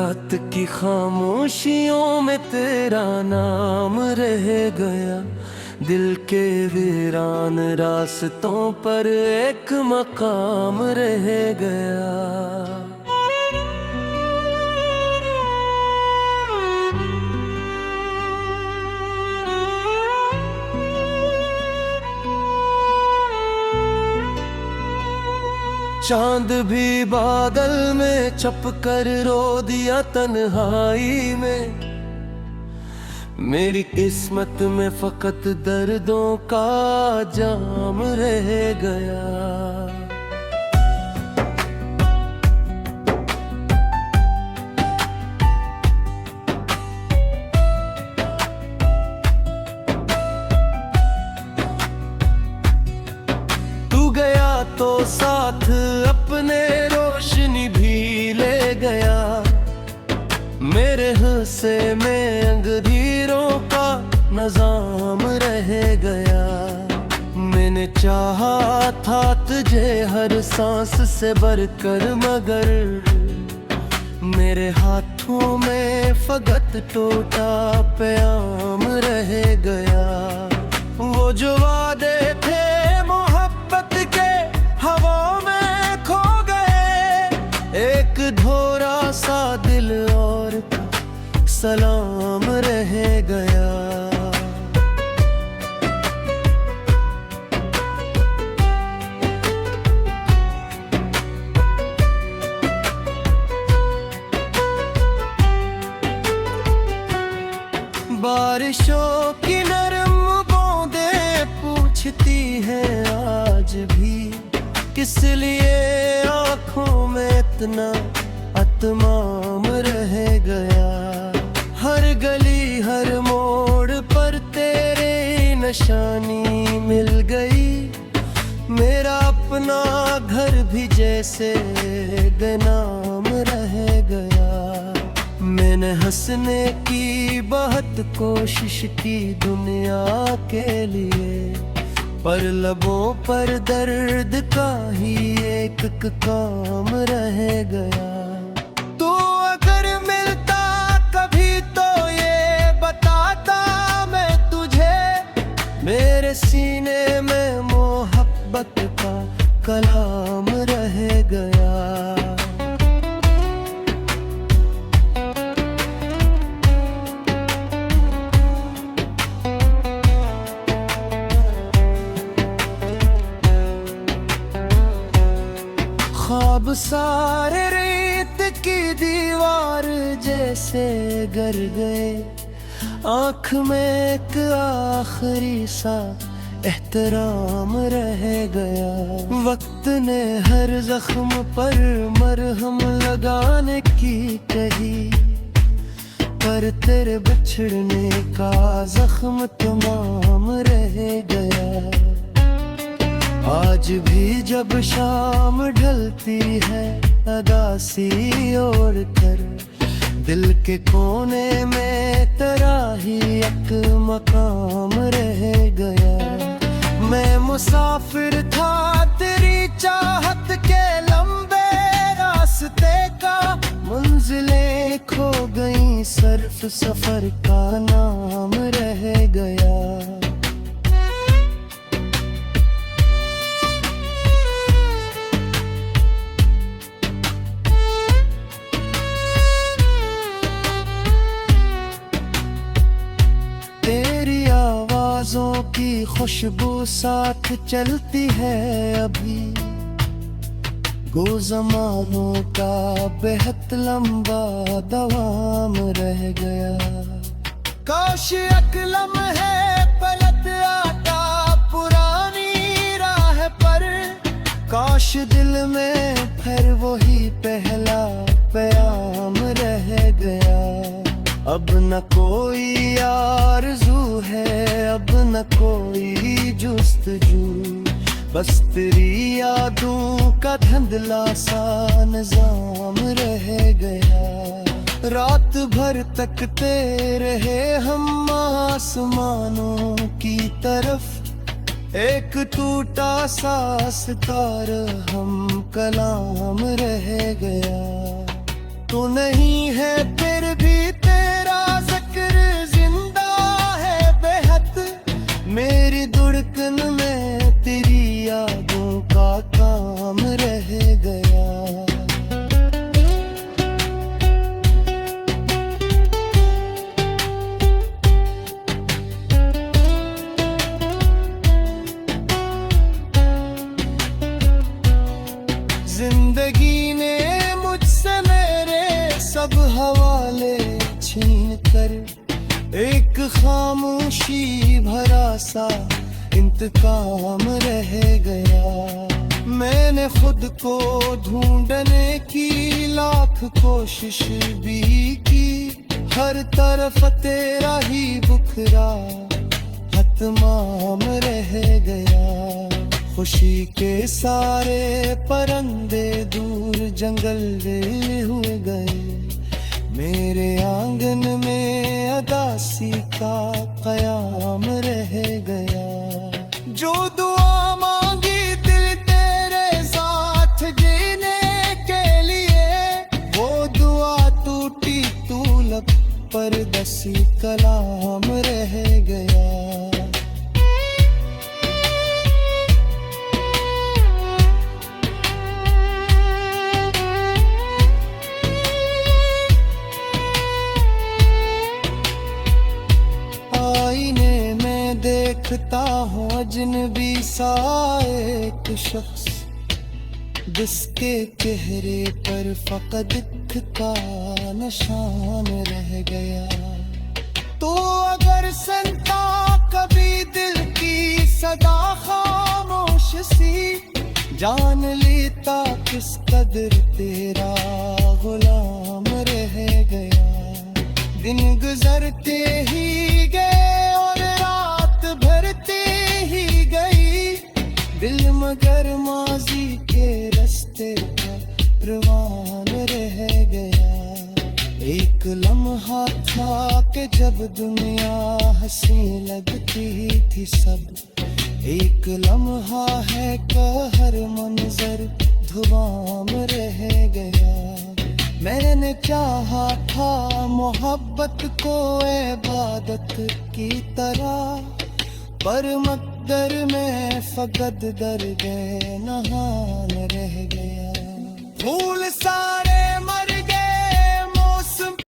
रात की खामोशियों में तेरा नाम रह गया। दिल के वीरान रास्तों पर एक मकाम रह गया। चांद भी बादल में छप कर रो दिया तन्हाई में। मेरी किस्मत में फकत दर्दों का जाम रह गया। तू गया तो साथ अपने रोशनी भी ले गया। मेरे हिस्से में अंधेरों का नजाम रह गया। मैंने चाहा था तुझे हर सांस से बढ़कर, मगर मेरे हाथों में फकत टूटा प्याम रह गया। वो जो वादे थे मोहब्बत के हवा में खो गए। एक धोरा सा दिल और सलाम रह गया। बारिशों की नरम बूंदें पूछती हैं आज भी, किस लिए आँखों में इतना अतमाम रह गया। हर गली हर मोड़ पर तेरे निशानी मिल गई। मेरा अपना घर भी जैसे बेनाम रह गया। मैंने हंसने की बहुत कोशिश की दुनिया के लिए, पर लबों पर दर्द का ही एक काम रह गया। तू अगर मिलता कभी तो ये बताता मैं तुझे, मेरे सीने में मोहब्बत का कलाम रह गया। ख्वाब सारे रेत की दीवार जैसे गर गए। आँख में एक आखिरी सा एहतराम रह गया। वक्त ने हर जख्म पर मरहम लगाने की कही, पर तेरे बिछड़ने का जख्म तमाम रह गया। आज भी जब शाम ढलती है अदासी ओढ़ कर, दिल के कोने में तेरा ही एक मकाम रह गया। मैं मुसाफिर था तेरी चाहत के लंबे रास्ते का, मंजिलें खो गईं सिर्फ सफर का नाम रह गया। तेरी आवाज़ों की खुशबू साथ चलती है अभी। गो ज़मानों का बेहद लंबा दवाम रह गया। काश एक लम्हे पलट आता पुरानी राह पर, काश दिल में फिर वही पहला प्याम रह गया। अब न कोई आरज़ू है, अब न कोई जुस्तजू, बस तेरी यादों का धुंधला सा निजाम रह गया। रात भर तकते रहे हम आसमानों की तरफ, एक टूटा सा सितारा हम कलाम रह गया। तू नहीं है फिर भी तेरा जिक्र जिंदा है बेहद। मेरी धड़कन में तेरी यादों का काम रह गया। जिंदगी ने मुझसे मेरे सब हवाले छीन कर एक खामोशी भरा सा इंतकाम रह गया। मैंने खुद को ढूंढने की लाख कोशिश भी की, हर तरफ तेरा ही बुखरा हतमाम रह गया। खुशी के सारे परंदे दूर जंगल हुए गए। मेरे आंगन में अदासी का कयाम रह गया। जो दुआ मांगी दिल तेरे साथ जीने के लिए, वो दुआ टूटी तू लब पर दसी कलाम रह गया। आईने में देखता हूँ अजनबी सा एक शख्स, जिसके चेहरे पर फकत दुख का निशान रह गया। तो अगर सुनता कभी दिल की सदा खामोश सी, जान लेता किस कदर तेरा गुलाम रह गया। दिन गुजरते ही गए और रात भरते ही गई, दिल मगर माजी के रास्ते पर रवान रह गया। एक लम्हा था कि जब दुनिया हंसी लगती थी सब, एक लम्हा है कि हर मंजर धुआं में रह गया। मैंने चाहा था मोहब्बत को इबादत की तरह, पर मकदर में फकत दर्द नहान रह गया। फूल सारे मर